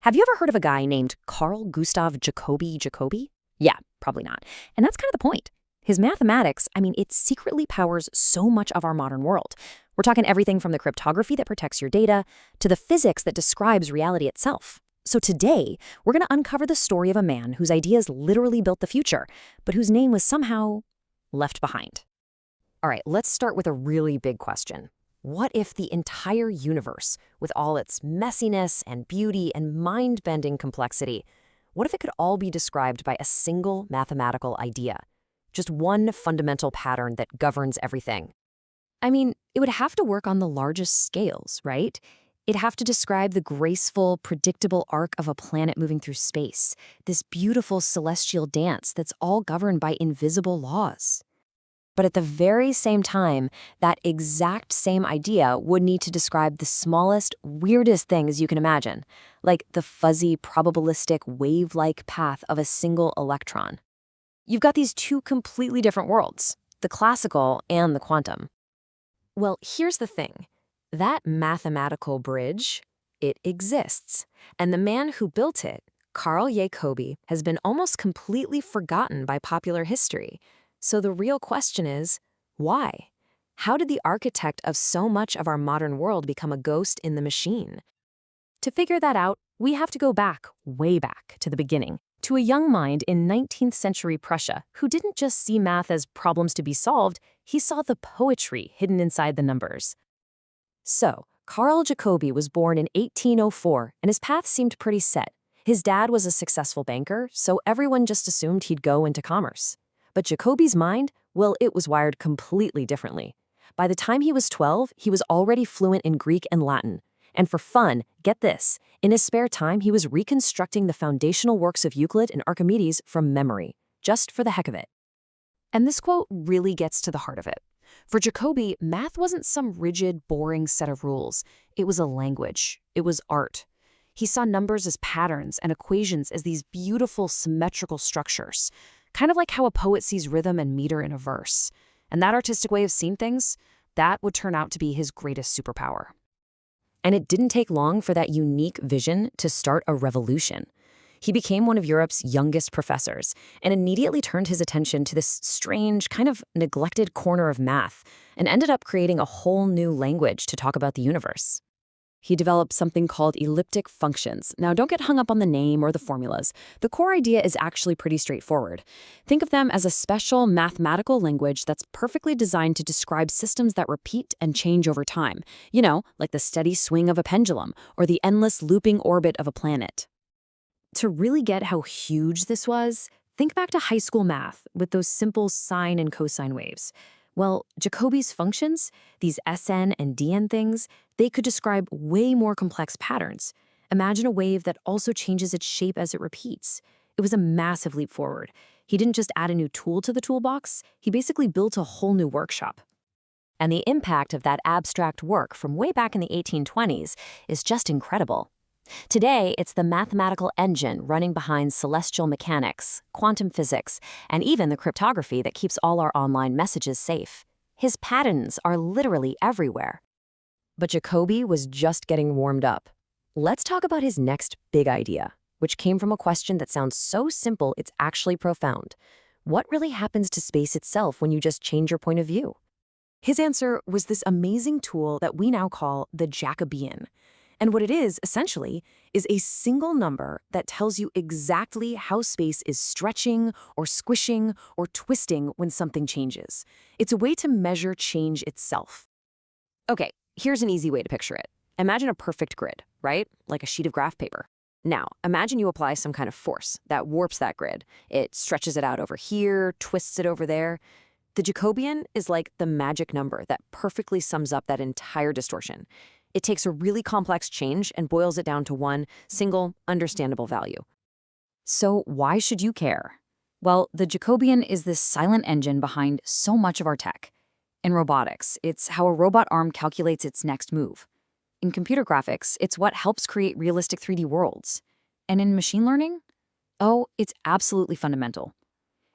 Have you ever heard of a guy named Carl Gustav Jacobi? Yeah, probably not. And that's kind of the point. His mathematics, it secretly powers so much of our modern world. We're talking everything from the cryptography that protects your data to the physics that describes reality itself. So today, we're going to uncover the story of a man whose ideas literally built the future, but whose name was somehow left behind. All right, let's start with a really big question. What if the entire universe, with all its messiness and beauty and mind-bending complexity, what if it could all be described by a single mathematical idea? Just one fundamental pattern that governs everything. It would have to work on the largest scales, right? It'd have to describe the graceful, predictable arc of a planet moving through space, this beautiful celestial dance that's all governed by invisible laws. But at the very same time, that exact same idea would need to describe the smallest, weirdest things you can imagine, like the fuzzy, probabilistic, wave-like path of a single electron. You've got these two completely different worlds, the classical and the quantum. Well, here's the thing. That mathematical bridge, it exists. And the man who built it, Carl Jacobi, has been almost completely forgotten by popular history. So the real question is, why? How did the architect of so much of our modern world become a ghost in the machine? To figure that out, we have to go back, way back, to the beginning, to a young mind in 19th century Prussia who didn't just see math as problems to be solved, he saw the poetry hidden inside the numbers. So, Carl Jacobi was born in 1804, and his path seemed pretty set. His dad was a successful banker, so everyone just assumed he'd go into commerce. But Jacobi's mind, well, it was wired completely differently. By the time he was 12, he was already fluent in Greek and Latin. And for fun, get this, in his spare time, he was reconstructing the foundational works of Euclid and Archimedes from memory, just for the heck of it. And this quote really gets to the heart of it. For Jacobi, math wasn't some rigid, boring set of rules. It was a language. It was art. He saw numbers as patterns and equations as these beautiful, symmetrical structures, kind of like how a poet sees rhythm and meter in a verse. And that artistic way of seeing things, that would turn out to be his greatest superpower. And it didn't take long for that unique vision to start a revolution. He became one of Europe's youngest professors and immediately turned his attention to this strange, kind of neglected corner of math and ended up creating a whole new language to talk about the universe. He developed something called elliptic functions. Now, don't get hung up on the name or the formulas. The core idea is actually pretty straightforward. Think of them as a special mathematical language that's perfectly designed to describe systems that repeat and change over time. Like the steady swing of a pendulum or the endless looping orbit of a planet. To really get how huge this was, think back to high school math with those simple sine and cosine waves. Well, Jacobi's functions, these Sn and Dn things, they could describe way more complex patterns. Imagine a wave that also changes its shape as it repeats. It was a massive leap forward. He didn't just add a new tool to the toolbox, he basically built a whole new workshop. And the impact of that abstract work from way back in the 1820s is just incredible. Today, it's the mathematical engine running behind celestial mechanics, quantum physics, and even the cryptography that keeps all our online messages safe. His patents are literally everywhere. But Jacobi was just getting warmed up. Let's talk about his next big idea, which came from a question that sounds so simple it's actually profound. What really happens to space itself when you just change your point of view? His answer was this amazing tool that we now call the Jacobian. And what it is, essentially, is a single number that tells you exactly how space is stretching or squishing or twisting when something changes. It's a way to measure change itself. Okay, here's an easy way to picture it. Imagine a perfect grid, right? Like a sheet of graph paper. Now, imagine you apply some kind of force that warps that grid. It stretches it out over here, twists it over there. The Jacobian is like the magic number that perfectly sums up that entire distortion. It takes a really complex change and boils it down to one single, understandable value. So why should you care? Well, the Jacobian is this silent engine behind so much of our tech. In robotics, it's how a robot arm calculates its next move. In computer graphics, it's what helps create realistic 3D worlds. And in machine learning? Oh, it's absolutely fundamental.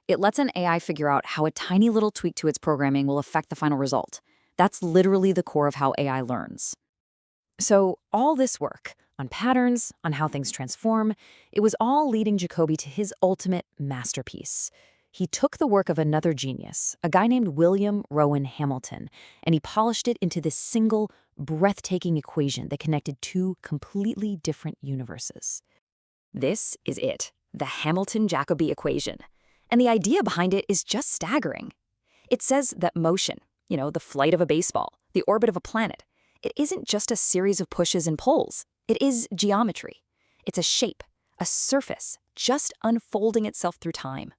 It lets an AI figure out how a tiny little tweak to its programming will affect the final result. That's literally the core of how AI learns. So all this work, on patterns, on how things transform. It was all leading Jacobi to his ultimate masterpiece. He took the work of another genius, a guy named William Rowan Hamilton, and he polished it into this single, breathtaking equation that connected two completely different universes. This is it, the Hamilton-Jacobi equation. And the idea behind it is just staggering. It says that motion, the flight of a baseball, the orbit of a planet, it isn't just a series of pushes and pulls. It is geometry. It's a shape, a surface, just unfolding itself through time.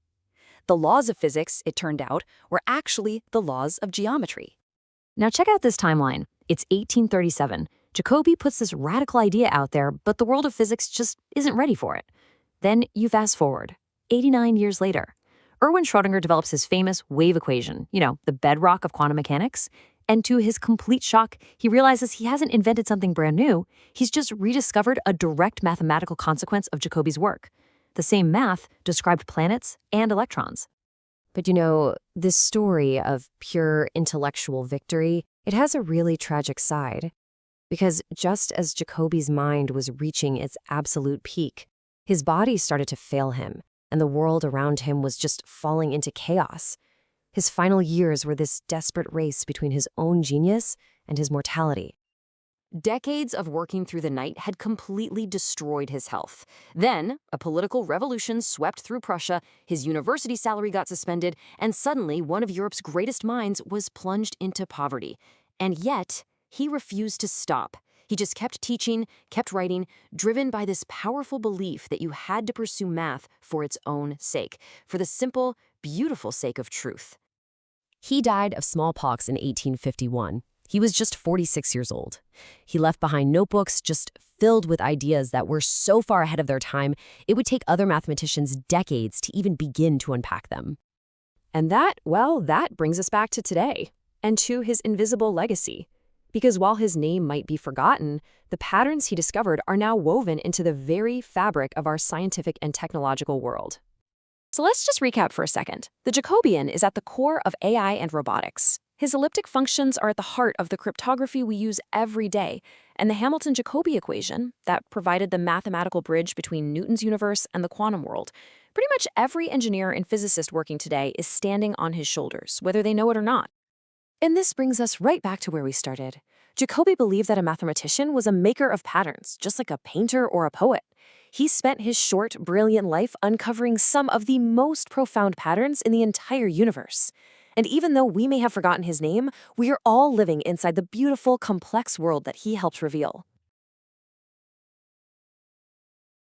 The laws of physics, it turned out, were actually the laws of geometry. Now check out this timeline. It's 1837. Jacobi puts this radical idea out there, but the world of physics just isn't ready for it. Then you fast forward, 89 years later. Erwin Schrödinger develops his famous wave equation, the bedrock of quantum mechanics. And to his complete shock, he realizes he hasn't invented something brand new. He's just rediscovered a direct mathematical consequence of Jacobi's work. The same math described planets and electrons. But this story of pure intellectual victory, it has a really tragic side. Because just as Jacobi's mind was reaching its absolute peak, his body started to fail him, and the world around him was just falling into chaos. His final years were this desperate race between his own genius and his mortality. Decades of working through the night had completely destroyed his health. Then, a political revolution swept through Prussia, his university salary got suspended, and suddenly one of Europe's greatest minds was plunged into poverty. And yet, he refused to stop. He just kept teaching, kept writing, driven by this powerful belief that you had to pursue math for its own sake, for the simple, beautiful sake of truth. He died of smallpox in 1851. He was just 46 years old. He left behind notebooks just filled with ideas that were so far ahead of their time, it would take other mathematicians decades to even begin to unpack them. And that brings us back to today, and to his invisible legacy. Because while his name might be forgotten, the patterns he discovered are now woven into the very fabric of our scientific and technological world. So let's just recap for a second. The Jacobian is at the core of AI and robotics. His elliptic functions are at the heart of the cryptography we use every day, and the Hamilton-Jacobi equation, that provided the mathematical bridge between Newton's universe and the quantum world. Pretty much every engineer and physicist working today is standing on his shoulders, whether they know it or not. And this brings us right back to where we started. Jacobi believed that a mathematician was a maker of patterns, just like a painter or a poet. He spent his short, brilliant life uncovering some of the most profound patterns in the entire universe. And even though we may have forgotten his name, we are all living inside the beautiful, complex world that he helped reveal.